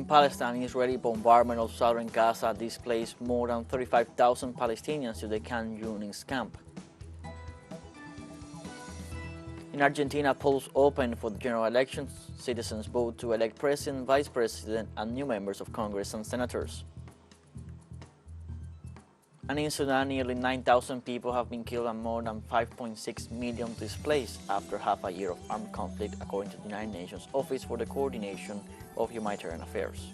Palestine, Israeli bombardment of southern Gaza displaced more than 35,000 Palestinians to the Khan Younis camp. In Argentina, polls opened for the general elections. Citizens vote to elect president, vice president, and new members of Congress and senators. And in Sudan, nearly 9,000 people have been killed and more than 5.6 million displaced after half a year of armed conflict, according to the United Nations Office for the Coordination of Humanitarian Affairs.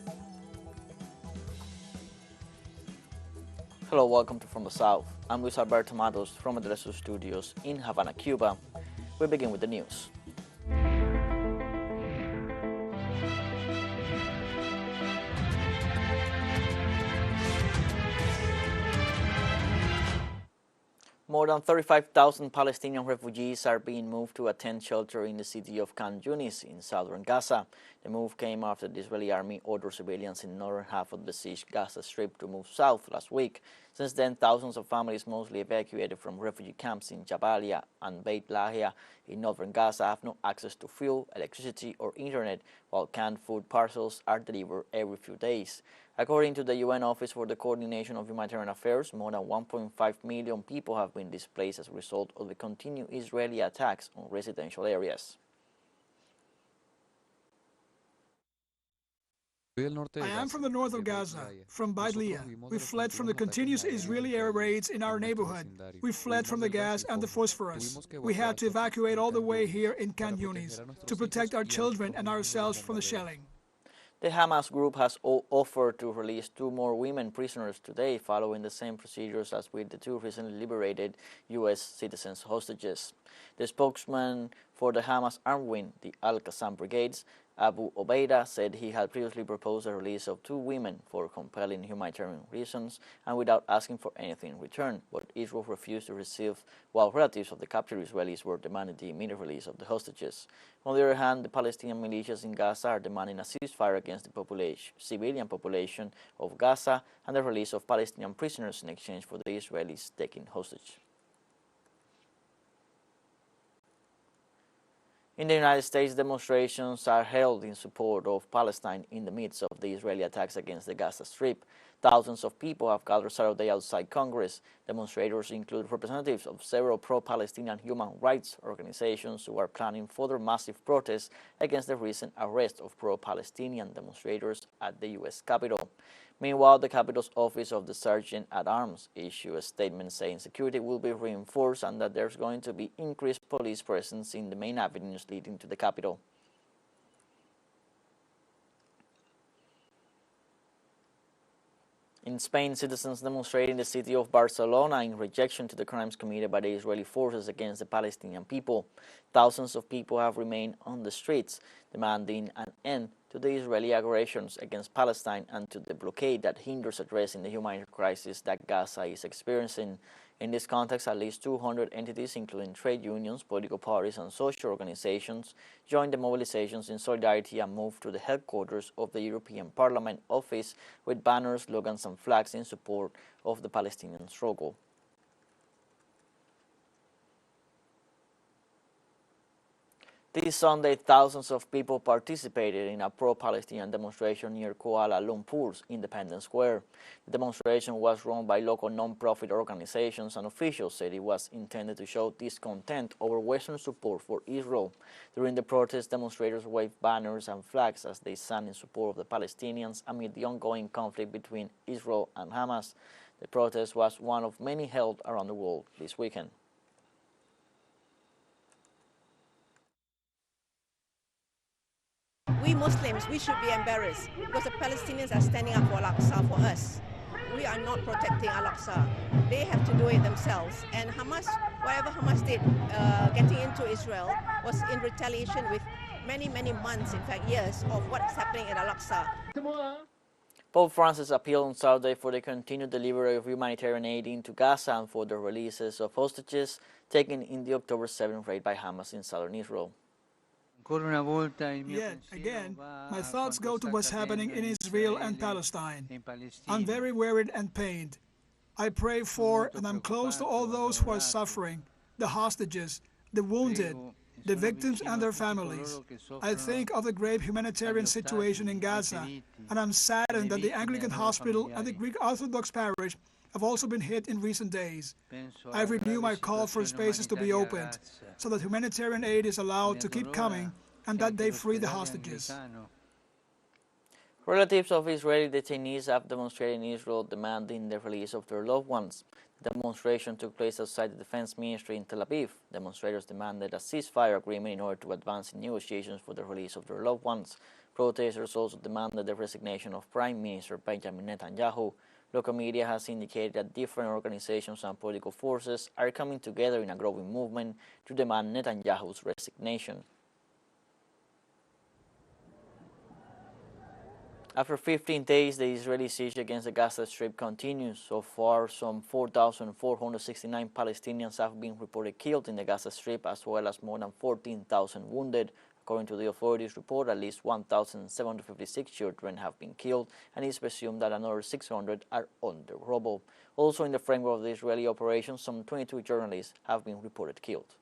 Hello, welcome to From the South. I'm Luis Alberto Matos from the TeleSUR studios in Havana, Cuba. We begin with the news. More than 35,000 Palestinian refugees are being moved to a tent shelter in the city of Khan Younis in southern Gaza. The move came after the Israeli army ordered civilians in the northern half of the besieged Gaza Strip to move south last week. Since then, thousands of families, mostly evacuated from refugee camps in Jabalia and Beit Lahia in northern Gaza, have no access to fuel, electricity, or internet, while canned food parcels are delivered every few days. According to the UN Office for the Coordination of Humanitarian Affairs, more than 1.5 million people have been displaced as a result of the continued Israeli attacks on residential areas. I am from the north of Gaza, from Beit Lahia. We fled from the continuous Israeli air raids in our neighborhood. We fled from the gas and the phosphorus. We had to evacuate all the way here in Khan Younis to protect our children and ourselves from the shelling. The Hamas group has offered to release 2 more women prisoners today, following the same procedures as with the 2 recently liberated U.S. citizens hostages. The spokesman for the Hamas armed wing, the Al-Qassam Brigades, Abu Obeida, said he had previously proposed the release of 2 women for compelling humanitarian reasons and without asking for anything in return, but Israel refused to receive, while relatives of the captured Israelis were demanding the immediate release of the hostages. On the other hand, the Palestinian militias in Gaza are demanding a ceasefire against the civilian population of Gaza and the release of Palestinian prisoners in exchange for the Israelis taken hostage. In the United States, demonstrations are held in support of Palestine in the midst of the Israeli attacks against the Gaza Strip. Thousands of people have gathered Saturday outside Congress. Demonstrators include representatives of several pro-Palestinian human rights organizations who are planning further massive protests against the recent arrest of pro-Palestinian demonstrators at the U.S. Capitol. Meanwhile, the Capitol's Office of the Sergeant-at-Arms issued a statement saying security will be reinforced and that there's going to be increased police presence in the main avenues leading to the Capitol. In Spain, citizens demonstrated in the city of Barcelona in rejection to the crimes committed by the Israeli forces against the Palestinian people. Thousands of people have remained on the streets, demanding an end to the Israeli aggressions against Palestine and to the blockade that hinders addressing the humanitarian crisis that Gaza is experiencing. In this context, at least 200 entities, including trade unions, political parties, and social organizations, joined the mobilizations in solidarity and moved to the headquarters of the European Parliament office with banners, slogans, and flags in support of the Palestinian struggle. This Sunday, thousands of people participated in a pro-Palestinian demonstration near Kuala Lumpur's Independence Square. The demonstration was run by local non-profit organizations, and officials said it was intended to show discontent over Western support for Israel. During the protest, demonstrators waved banners and flags as they sang in support of the Palestinians amid the ongoing conflict between Israel and Hamas. The protest was one of many held around the world this weekend. We Muslims, we should be embarrassed because the Palestinians are standing up for Al-Aqsa for us. We are not protecting Al-Aqsa. They have to do it themselves. And Hamas, whatever Hamas did, getting into Israel was in retaliation with many months, in fact years, of what is happening at Al-Aqsa. Pope Francis appealed on Saturday for the continued delivery of humanitarian aid into Gaza and for the releases of hostages taken in the October 7th raid by Hamas in southern Israel. Yet again, my thoughts go to what's happening in Israel and Palestine. I'm very worried and pained. I pray for and I'm close to all those who are suffering, the hostages, the wounded, the victims and their families. I think of the grave humanitarian situation in Gaza, and I'm saddened that the Anglican Hospital and the Greek Orthodox Parish have also been hit in recent days. I renew my call for spaces to be opened so that humanitarian aid is allowed to keep coming and that they free the hostages. Relatives of Israeli detainees have demonstrated in Israel demanding the release of their loved ones. The demonstration took place outside the Defense Ministry in Tel Aviv. Demonstrators demanded a ceasefire agreement in order to advance in negotiations for the release of their loved ones. Protesters also demanded the resignation of Prime Minister Benjamin Netanyahu. Local media has indicated that different organizations and political forces are coming together in a growing movement to demand Netanyahu's resignation. After 15 days, the Israeli siege against the Gaza Strip continues. So far, some 4,469 Palestinians have been reported killed in the Gaza Strip, as well as more than 14,000 wounded. According to the authorities' report, at least 1,756 children have been killed, and it's presumed that another 600 are under rubble. Also, in the framework of the Israeli operation, some 22 journalists have been reported killed.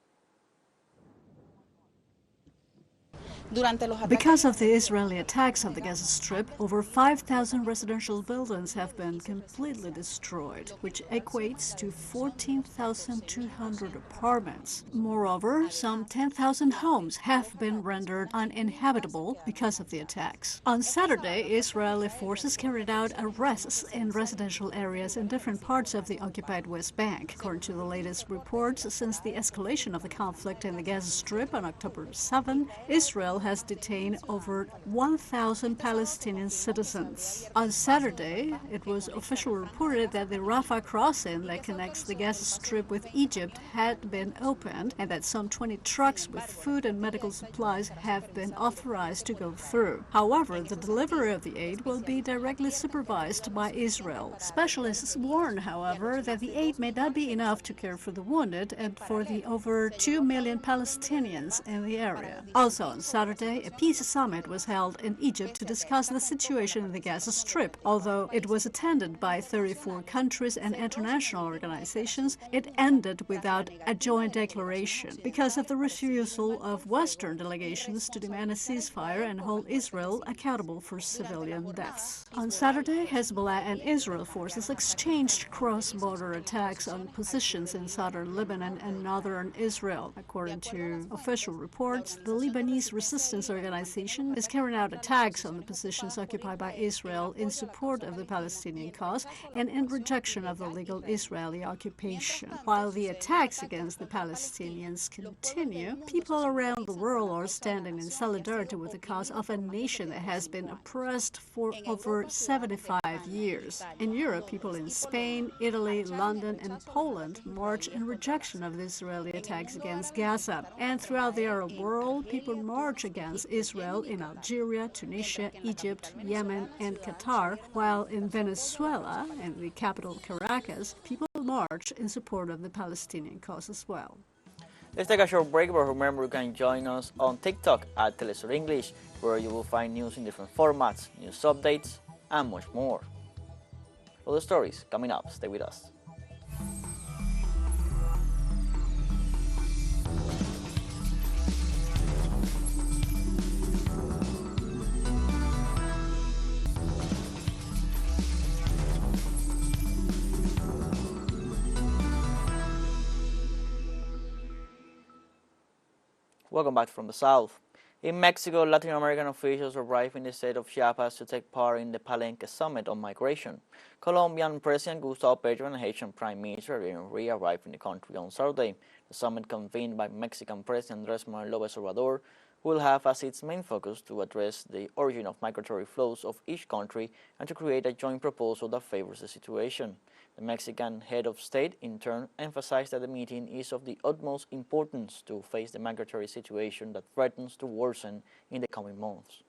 Because of the Israeli attacks on the Gaza Strip, over 5,000 residential buildings have been completely destroyed, which equates to 14,200 apartments. Moreover, some 10,000 homes have been rendered uninhabitable because of the attacks. On Saturday, Israeli forces carried out arrests in residential areas in different parts of the occupied West Bank. According to the latest reports, since the escalation of the conflict in the Gaza Strip on October 7, Israel has detained over 1,000 Palestinian citizens. On Saturday, it was officially reported that the Rafah crossing that connects the Gaza Strip with Egypt had been opened and that some 20 trucks with food and medical supplies have been authorized to go through. However, the delivery of the aid will be directly supervised by Israel. Specialists warn, however, that the aid may not be enough to care for the wounded and for the over 2 million Palestinians in the area. Also on Saturday, a peace summit was held in Egypt to discuss the situation in the Gaza Strip. Although it was attended by 34 countries and international organizations, it ended without a joint declaration because of the refusal of Western delegations to demand a ceasefire and hold Israel accountable for civilian deaths. On Saturday, Hezbollah and Israel forces exchanged cross-border attacks on positions in southern Lebanon and northern Israel. According to official reports, the Lebanese Resistance Organization is carrying out attacks on the positions occupied by Israel in support of the Palestinian cause and in rejection of the legal Israeli occupation. While the attacks against the Palestinians continue, people around the world are standing in solidarity with the cause of a nation that has been oppressed for over 75 years. In Europe, people in Spain, Italy, London, and Poland march in rejection of the Israeli attacks against Gaza. And throughout the Arab world, people march against Israel in Algeria, Tunisia, Egypt, Yemen, and Qatar, while in Venezuela, in the capital Caracas, people march in support of the Palestinian cause as well. Let's take a short break, but remember you can join us on TikTok at TeleSUR English, where you will find news in different formats, news updates, and much more. All the stories coming up. Stay with us. Welcome back from the South. In Mexico, Latin American officials arrived in the state of Chiapas to take part in the Palenque Summit on Migration. Colombian President Gustavo Petro and Haitian Prime Minister Ariel Henry arrived in the country on Saturday. The summit, convened by Mexican President Andrés Manuel López Obrador, will have as its main focus to address the origin of migratory flows of each country and to create a joint proposal that favors the situation. The Mexican head of state, in turn, emphasized that the meeting is of the utmost importance to face the migratory situation that threatens to worsen in the coming months.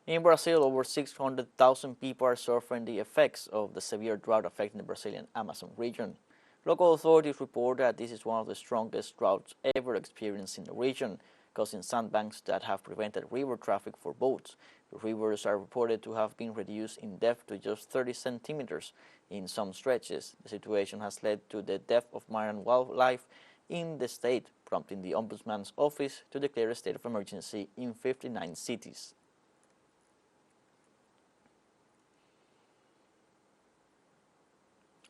In Brazil, over 600,000 people are suffering the effects of the severe drought affecting the Brazilian Amazon region. Local authorities report that this is one of the strongest droughts ever experienced in the region. causing sandbanks that have prevented river traffic for boats. The rivers are reported to have been reduced in depth to just 30 centimeters in some stretches. The situation has led to the death of marine wildlife in the state, prompting the Ombudsman's office to declare a state of emergency in 59 cities.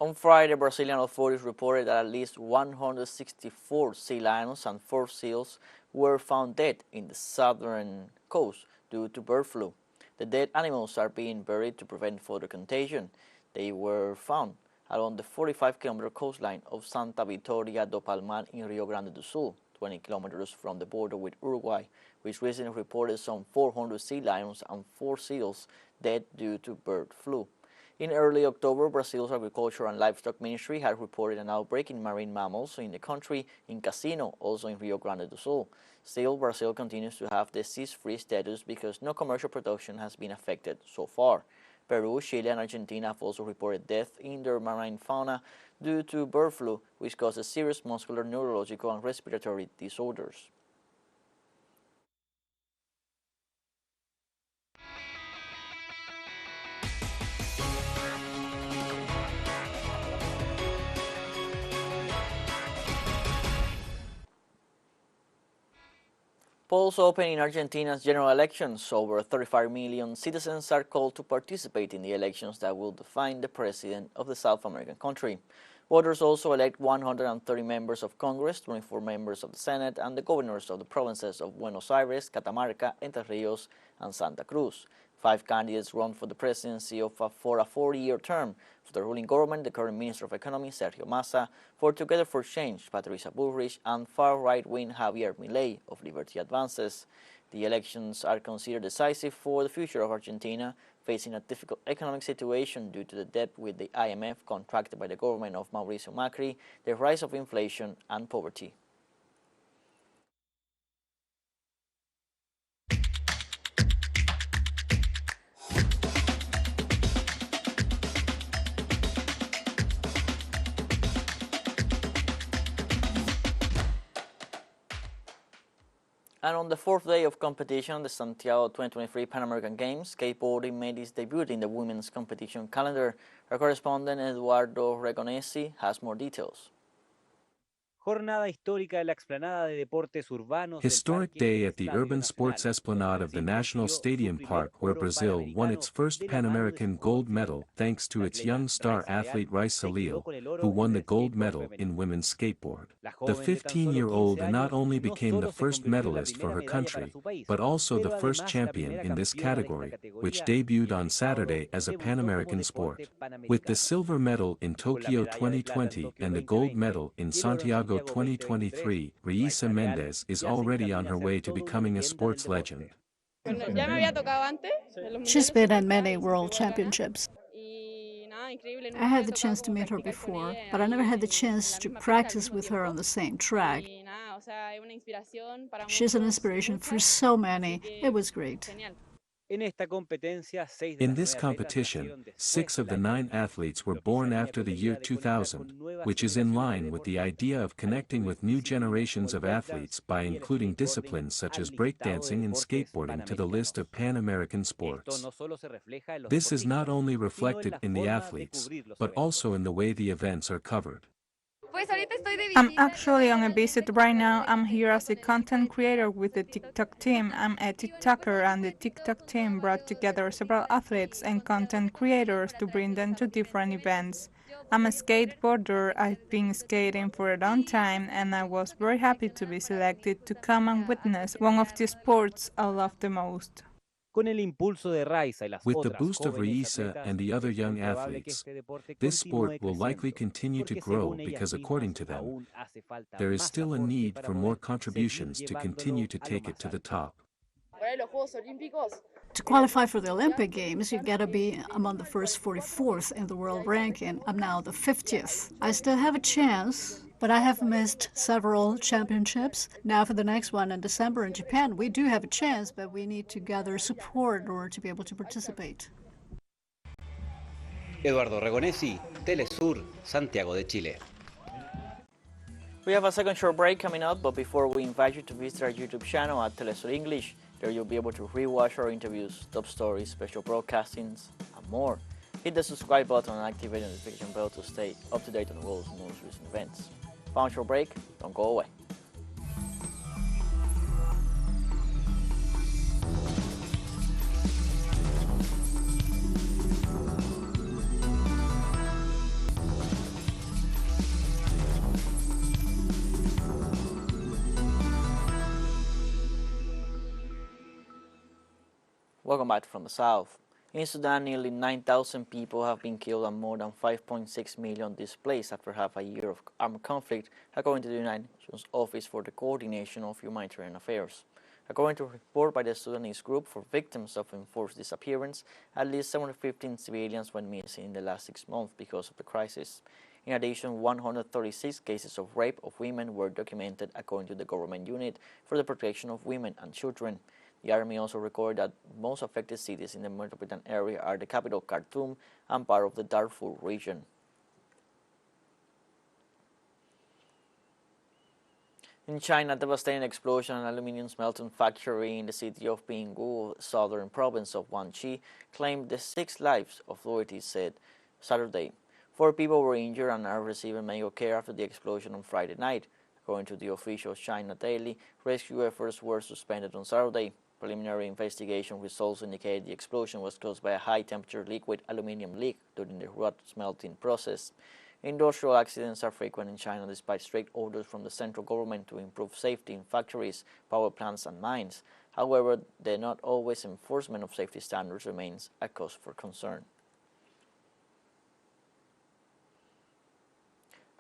On Friday, Brazilian authorities reported that at least 164 sea lions and 4 seals were found dead in the southern coast due to bird flu. The dead animals are being buried to prevent further contagion. They were found along the 45-kilometer coastline of Santa Vitória do Palmar in Rio Grande do Sul, 20 kilometers from the border with Uruguay, which recently reported some 400 sea lions and 4 seals dead due to bird flu. In early October, Brazil's Agriculture and Livestock Ministry had reported an outbreak in marine mammals in the country in Casino, also in Rio Grande do Sul. Still, Brazil continues to have the disease-free status because no commercial production has been affected so far. Peru, Chile, and Argentina have also reported death in their marine fauna due to bird flu, which causes serious muscular, neurological, and respiratory disorders. Polls open in Argentina's general elections. Over 35 million citizens are called to participate in the elections that will define the president of the South American country. Voters also elect 130 members of Congress, 24 members of the Senate, and the governors of the provinces of Buenos Aires, Catamarca, Entre Rios, and Santa Cruz. 5 candidates run for the presidency for a 4-year term. For the ruling government, the current Minister of Economy, Sergio Massa, for Together for Change, Patricia Bullrich, and far-right-wing Javier Milei of Liberty Advances. The elections are considered decisive for the future of Argentina, facing a difficult economic situation due to the debt with the IMF contracted by the government of Mauricio Macri, the rise of inflation, and poverty. And on the 4th day of competition, the Santiago 2023 Pan American Games, skateboarding made its debut in the women's competition calendar. Our correspondent Eduardo Regonesi has more details. Historic day at the urban sports esplanade of the National Stadium Park, where Brazil won its first Pan American gold medal thanks to its young star athlete Rice Salil, who won the gold medal in women's skateboard. The 15-year-old not only became the first medalist for her country, but also the first champion in this category, which debuted on Saturday as a Pan American sport. With the silver medal in Tokyo 2020 and the gold medal in Santiago 2023, Raisa Mendez is already on her way to becoming a sports legend. She's been in many world championships. I had the chance to meet her before, but I never had the chance to practice with her on the same track. She's an inspiration for so many. It was great. In this competition, 6 of the 9 athletes were born after the year 2000, which is in line with the idea of connecting with new generations of athletes by including disciplines such as breakdancing and skateboarding to the list of Pan American sports. This is not only reflected in the athletes, but also in the way the events are covered. I'm actually on a visit right now. I'm here as a content creator with the TikTok team. I'm a TikToker, and the TikTok team brought together several athletes and content creators to bring them to different events. I'm a skateboarder. I've been skating for a long time, and I was very happy to be selected to come and witness one of the sports I love the most. With the boost of Raisa and the other young athletes, this sport will likely continue to grow because, according to them, there is still a need for more contributions to continue to take it to the top. To qualify for the Olympic Games, you've got to be among the first 44th in the world ranking. I'm now the 50th. I still have a chance, but I have missed several championships. Now for the next one in December in Japan, we do have a chance, but we need to gather support in order to be able to participate. Eduardo Regonesi, TeleSUR, Santiago de Chile. We have a second short break coming up, but before we invite you to visit our YouTube channel at TeleSUR English. There you'll be able to rewatch our interviews, top stories, special broadcastings, and more. Hit the subscribe button and activate the notification bell to stay up to date on the world's most recent events. Found short break, don't go away. Welcome back from the south. In Sudan, nearly 9,000 people have been killed and more than 5.6 million displaced after half a year of armed conflict, according to the United Nations Office for the Coordination of Humanitarian Affairs. According to a report by the Sudanese Group for Victims of Enforced Disappearance, at least 715 civilians went missing in the last 6 months because of the crisis. In addition, 136 cases of rape of women were documented, according to the government unit for the protection of women and children. The army also recorded that most affected cities in the metropolitan area are the capital Khartoum and part of the Darfur region. In China, a devastating explosion in an aluminum smelting factory in the city of Pinghu, southern province of Guangxi, claimed the 6 lives, authorities said Saturday. 4 people were injured and are receiving medical care after the explosion on Friday night. According to the official China Daily, rescue efforts were suspended on Saturday. Preliminary investigation results indicate the explosion was caused by a high-temperature liquid aluminum leak during the rod smelting process. Industrial accidents are frequent in China despite strict orders from the central government to improve safety in factories, power plants and mines. However, the not always enforcement of safety standards remains a cause for concern.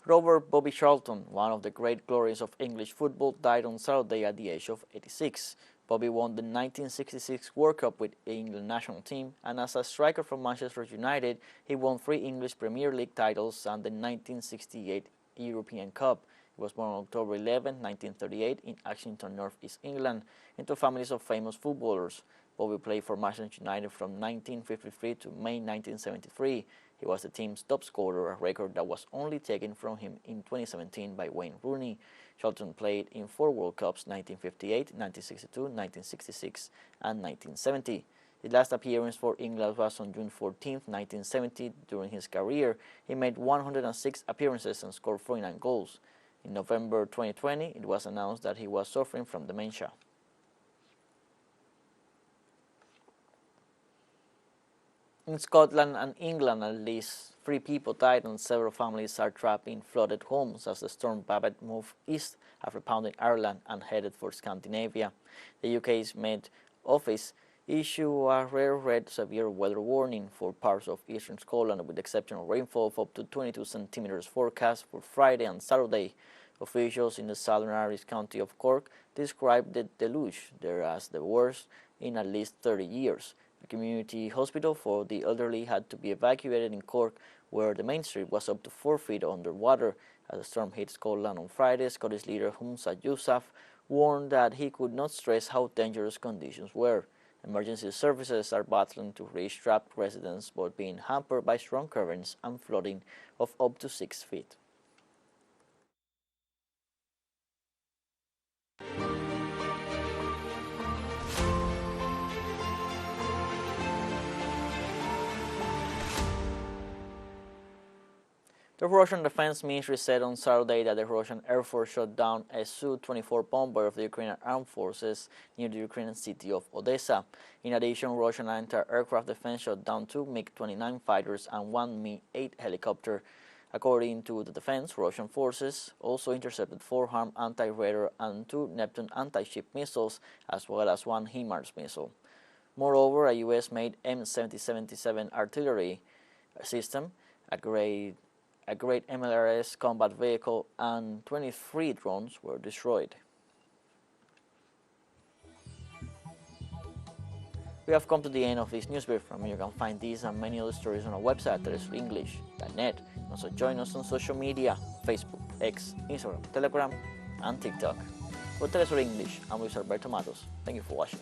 Robert Bobby Charlton, one of the great glories of English football, died on Saturday at the age of 86. Bobby won the 1966 World Cup with the England national team, and as a striker from Manchester United, he won 3 English Premier League titles and the 1968 European Cup. He was born on October 11, 1938 in Ashington, North East England, into families of famous footballers. Bobby played for Manchester United from 1953 to May 1973. He was the team's top scorer, a record that was only taken from him in 2017 by Wayne Rooney. Charlton played in 4 World Cups, 1958, 1962, 1966, and 1970. His last appearance for England was on June 14, 1970. During his career, he made 106 appearances and scored 49 goals. In November 2020, it was announced that he was suffering from dementia. In Scotland and England, at least 3 people died and several families are trapped in flooded homes as the storm Babet moved east after pounding Ireland and headed for Scandinavia. The UK's Met Office issued a rare red severe weather warning for parts of eastern Scotland with exceptional rainfall of up to 22 centimeters forecast for Friday and Saturday. Officials in the southern Irish county of Cork described the deluge there as the worst in at least 30 years. The community hospital for the elderly had to be evacuated in Cork, where the main street was up to 4 feet underwater. As the storm hit Scotland on Friday, Scottish leader Humza Yousaf warned that he could not stress how dangerous conditions were. Emergency services are battling to reach trapped residents, but being hampered by strong currents and flooding of up to 6 feet. The Russian Defense Ministry said on Saturday that the Russian Air Force shot down a Su-24 bomber of the Ukrainian Armed Forces near the Ukrainian city of Odessa. In addition, Russian anti-aircraft defense shot down 2 MiG-29 fighters and 1 Mi-8 helicopter. According to the defense, Russian forces also intercepted 4 HARM anti-radar and 2 Neptune anti-ship missiles, as well as 1 HIMARS missile. Moreover, a U.S.-made M7077 artillery system, a great MLRS combat vehicle, and 23 drones were destroyed. We have come to the end of this newsbrief. From here you can find these and many other stories on our website, telesurenglish.net. Also join us on social media, Facebook, X, Instagram, Telegram, and TikTok. For TeleSUR English, I'm Luis Alberto Matos. Thank you for watching.